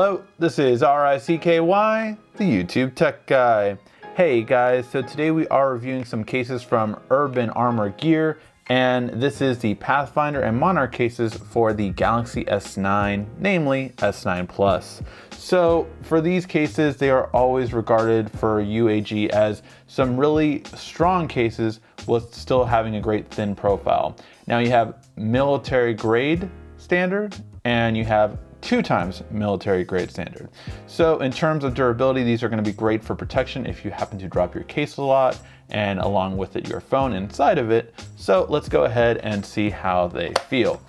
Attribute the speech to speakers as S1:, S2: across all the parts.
S1: Hello, this is RICKY, the YouTube Tech Guy. Hey guys, so today we are reviewing some cases from Urban Armor Gear, and this is the Pathfinder and Monarch cases for the Galaxy S9, namely S9 Plus. So for these cases, they are always regarded for UAG as some really strong cases with still having a great thin profile. Now you have military grade standard and you have 2x military grade standard. So in terms of durability, these are going to be great for protection if you happen to drop your case a lot, and along with it your phone inside of it. So let's go ahead and see how they feel.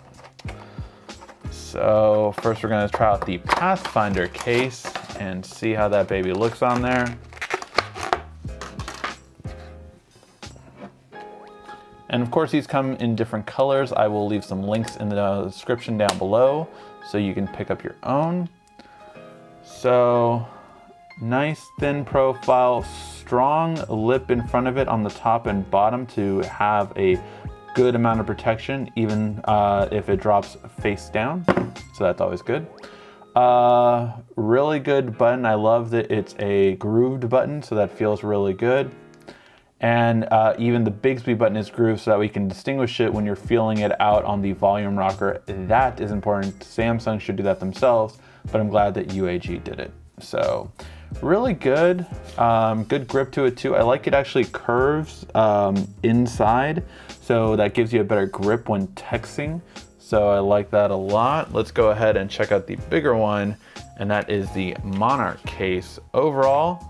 S1: So first we're going to try out the Pathfinder case and see how that baby looks on there. And of course these come in different colors. I will leave some links in the description down below so you can pick up your own. So nice thin profile, strong lip in front of it on the top and bottom to have a good amount of protection even if it drops face down. So that's always good. Really good button. I love that it's a grooved button, so that feels really good. And even the Bigsby button is grooved so that we can distinguish it when you're feeling it out on the volume rocker. That is important. Samsung should do that themselves, but I'm glad that UAG did it. So really good, good grip to it too. I like it actually curves inside, so that gives you a better grip when texting. So I like that a lot. Let's go ahead and check out the bigger one, and that is the Monarch case. Overall,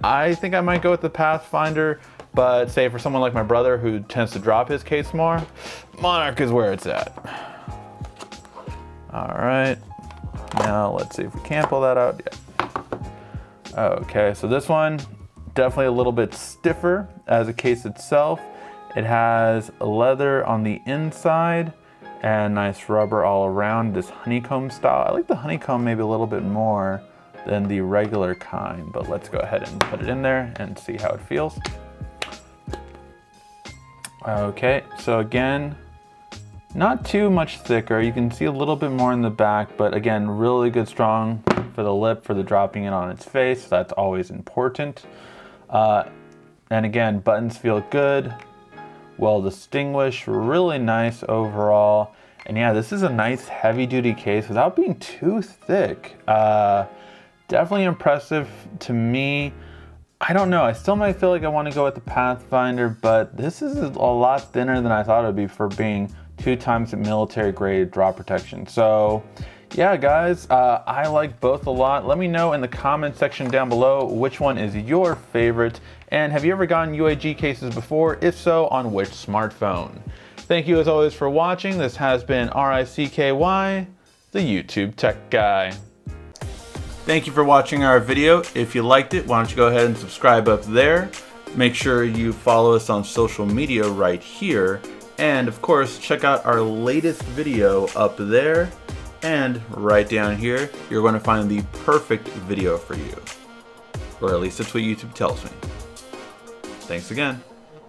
S1: I think I might go with the Pathfinder. But say for someone like my brother who tends to drop his case more, Monarch is where it's at. All right, now let's see if we can pull that out. Yeah. Okay, so this one, definitely a little bit stiffer as a case itself. It has leather on the inside and nice rubber all around, this honeycomb style. I like the honeycomb maybe a little bit more than the regular kind, but let's go ahead and put it in there and see how it feels. Okay, so again, not too much thicker. You can see a little bit more in the back, but again, really good, strong for the lip, for the dropping it on its face. That's always important. And again, buttons feel good, well distinguished, really nice overall. And yeah, this is a nice heavy duty case without being too thick. Definitely impressive to me. I don't know, I still might feel like I want to go with the Pathfinder, but this is a lot thinner than I thought it would be for being 2x military grade drop protection. So yeah guys, I like both a lot. Let me know in the comment section down below which one is your favorite, and have you ever gotten UAG cases before? If so, on which smartphone? Thank you as always for watching. This has been RICKY, the YouTube Tech Guy. Thank you for watching our video. If you liked it, why don't you go ahead and subscribe up there. Make sure you follow us on social media right here. And of course, check out our latest video up there. And right down here, you're going to find the perfect video for you. Or at least that's what YouTube tells me. Thanks again.